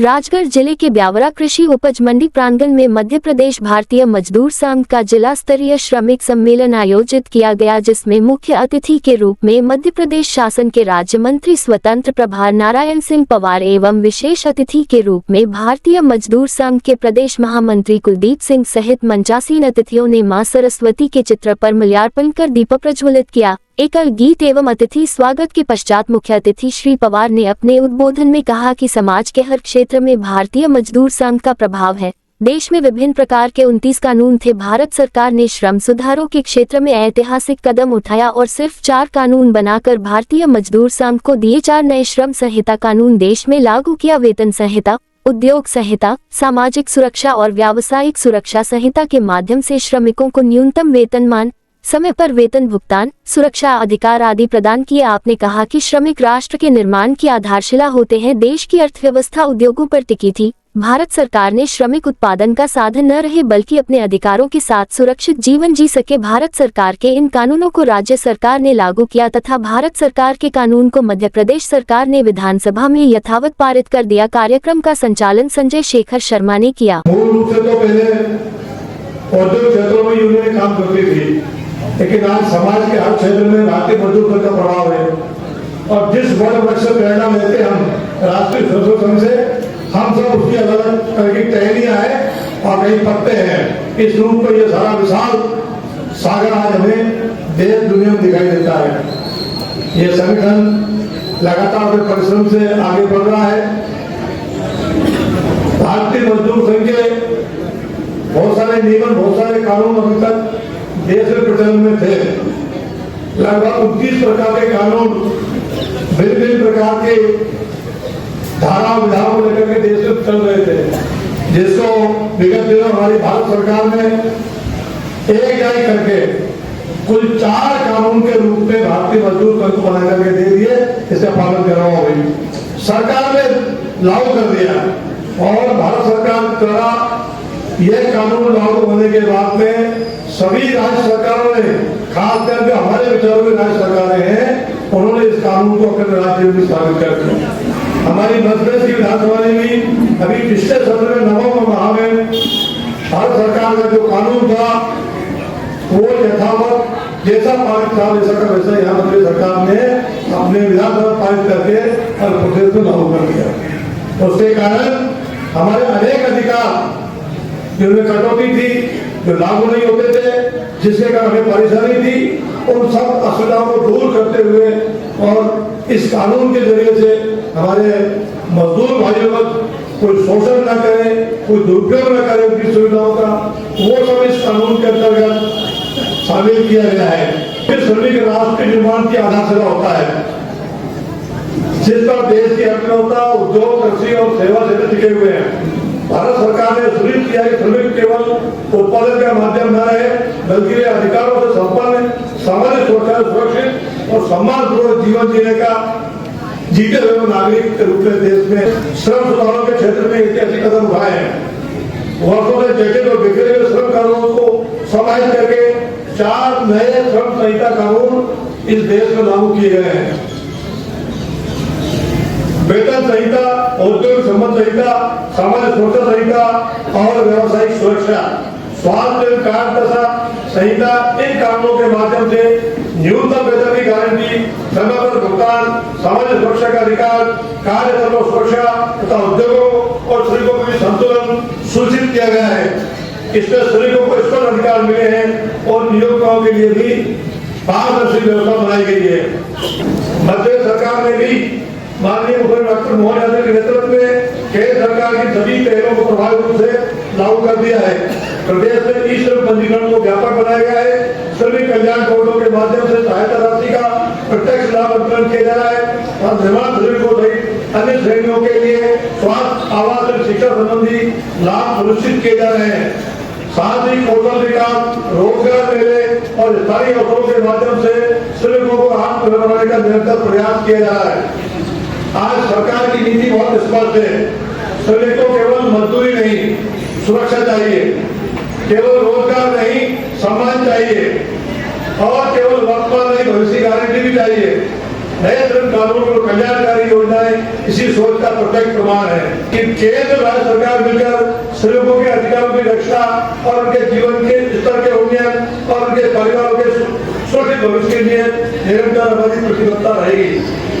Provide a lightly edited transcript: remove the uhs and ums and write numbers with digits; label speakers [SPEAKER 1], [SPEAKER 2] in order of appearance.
[SPEAKER 1] राजगढ़ जिले के ब्यावरा कृषि उपज मंडी प्रांगण में मध्य प्रदेश भारतीय मजदूर संघ का जिला स्तरीय श्रमिक सम्मेलन आयोजित किया गया, जिसमें मुख्य अतिथि के रूप में मध्य प्रदेश शासन के राज्य मंत्री स्वतंत्र प्रभार नारायण सिंह पवार एवं विशेष अतिथि के रूप में भारतीय मजदूर संघ के प्रदेश महामंत्री कुलदीप सिंह सहित 85 अतिथियों ने मां सरस्वती के चित्र पर माल्यार्पण कर दीप प्रज्वलित किया। एकल गीत एवं अतिथि स्वागत के पश्चात मुख्य अतिथि श्री पवार ने अपने उद्बोधन में कहा कि समाज के हर क्षेत्र में भारतीय मजदूर संघ का प्रभाव है। देश में विभिन्न प्रकार के 29 कानून थे। भारत सरकार ने श्रम सुधारों के क्षेत्र में ऐतिहासिक कदम उठाया और सिर्फ 4 कानून बनाकर भारतीय मजदूर संघ को दिए 4 नए श्रम संहिता कानून देश में लागू किया। वेतन संहिता, उद्योग संहिता, सामाजिक सुरक्षा और व्यावसायिक सुरक्षा संहिता के माध्यम से श्रमिकों को न्यूनतम वेतनमान, समय पर वेतन भुगतान, सुरक्षा अधिकार आदि प्रदान किए। आपने कहा कि श्रमिक राष्ट्र के निर्माण की आधारशिला होते हैं। देश की अर्थव्यवस्था उद्योगों पर टिकी थी। भारत सरकार ने श्रमिक उत्पादन का साधन न रहे बल्कि अपने अधिकारों के साथ सुरक्षित जीवन जी सके। भारत सरकार के इन कानूनों को राज्य सरकार ने लागू किया तथा भारत सरकार के कानून को मध्य प्रदेश सरकार ने विधानसभा में यथावत पारित कर दिया। कार्यक्रम का संचालन संजय शेखर शर्मा ने किया।
[SPEAKER 2] मूल रूप से तो पहले औद्योगिक क्षेत्रों में यूनियन काम करती थी, लेकिन आज समाज के हर क्षेत्र में भारतीय मजदूर संघ का प्रभाव है। और जिस बड़े वृक्ष से प्रेरणा लेते हम राष्ट्रीय स्वतंत्र संघ से, हम सब उसकी अलग अलग तरह की टहनियां हैं और कई पत्ते हैं। इस रूप में ये सारा विशाल सागर आज हमें देश दुनिया में दिखाई देता है। ये संगठन लगातार अपने परिश्रम से आगे बढ़ रहा है। भारतीय मजदूर संघ के बहुत सारे नियम, बहुत सारे कानून अभी तक देश में प्रचलन में थे। लगभग 29 प्रकार के कानून, भिन्न प्रकार के धारा विधानों को लेकर के देश में चल रहे थे, जिसको विगत दिनों हमारी भारत सरकार ने एक जारी करके कुल 4 कानून के रूप में भारतीय मजदूर संघ को बना करके दे दिए। इसका पालन करना होगा। सरकार ने लागू कर दिया और भारत सरकार द्वारा यह कानून लागू होने के बाद में सभी राज्य सरकारों ने, खासकर जो हमारे विचारों में राज्य सरकारें हैं, उन्होंने इस कानून को अपने राज्य में भी शामिल कर दिया। हमारी मध्य प्रदेश की विधानसभा ने भी अभी पिछले सत्र में नवंबर माह में भारत सरकार का जो कानून था वो यथावत जैसा पारित था वैसा का वैसा यहाँ मध्य सरकार ने अपने विधानसभा पारित करके और प्रदेश में लागू कर दिया। उसके कारण हमारे अनेक अधिकार जिनमें कटौती थी, जो लागू नहीं होते थे, जिसके कारण हमें परेशानी थी, उन सब असुविधाओं को दूर करते हुए और इस कानून के जरिए से हमारे मजदूर भाइयों को कोई शोषण न करे, कोई दुरुपयोग न करे उनकी सुविधाओं का, वो सब इस कानून के अंतर्गत शामिल किया गया है। फिर श्रमिक राष्ट्र के निर्माण की आधारशिला होता है, जिस पर देश की अर्थव्यवस्था, उद्योग, कृषि और सेवा क्षेत्र टिके हुए हैं। भारत सरकार ने सुनिश्चित किया कि श्रमिक केवल उत्पादन का माध्यम न रहे बल्कि वे अधिकारों से संपन्न, सामाजिक सुरक्षा, सुरक्षित और सम्मानपूर्वक जीवन जीने का जीते हुए नागरिक के रूप में देश में श्रम सुधारों के क्षेत्र में ऐतिहासिक कदम उठाए हैं। वर्षों से जटिल और बिखरे हुए श्रम कानूनों को समाहित करके 4 नए श्रम संहिता कानून इस देश में लागू किए गए हैं। वेतन संहिता, औद्योगिक संबंध संहिता, सामाजिक सुरक्षा संहिता और व्यावसायिक सुरक्षा, स्वास्थ्य कार्ड दशा संहिता, इन कानूनों के माध्यम से न्यूनतम वेतन की गारंटी, समय पर भुगतान, सामाजिक सुरक्षा का अधिकार, कार्य स्थलों सुरक्षा तथा उद्योगों और श्रमिकों को भी संतुलन सुनिश्चित किया गया है। इसमें श्रमिकों को स्पष्ट अधिकार मिले हैं और नियोक्ताओं के लिए भी पारदर्शी व्यवस्था बनाई गई है। मध्य सरकार ने भी माननीय मुख्यमंत्री डॉक्टर मोहन यादव के नेतृत्व में केंद्र सरकार की सभी पहलों को प्रभावी रूप से लागू कर दिया है। प्रदेश में ई-श्रम पंजीकरण को व्यापक बनाया गया है। श्रमिक कल्याण बोर्डों के माध्यम से सहायता राशि का प्रत्यक्ष लाभ अंतरण किया जा रहा है और निर्माण श्रमिकों सहित अन्य श्रेणियों के लिए स्वास्थ्य, आवास और शिक्षा संबंधी लाभ सुनिश्चित किए जा रहे हैं। साथ ही कौशल विकास, रोजगार मेले और स्थानीय अवसरों के माध्यम से श्रमिकों को आत्मनिर्भर बनाने का निरंतर प्रयास किया जा रहा है। आज सरकार की नीति बहुत स्पष्ट है। श्रमिकों को केवल मजदूरी नहीं, सुरक्षा चाहिए, केवल रोजगार नहीं, सम्मान चाहिए और केवल वर्तमान नहीं, भविष्य की गारंटी भी चाहिए। नए श्रम कानून और कल्याणकारी योजनाएं इसी सोच का प्रत्यक्ष प्रमाण है कि केंद्र राज्य सरकार मिलकर श्रमिकों के अधिकारों की रक्षा और उनके जीवन के स्तर के उन्नयन और उनके परिवारों के सुरक्षित भविष्य के लिए निरंतर हमारी प्रतिबद्धता रहेगी।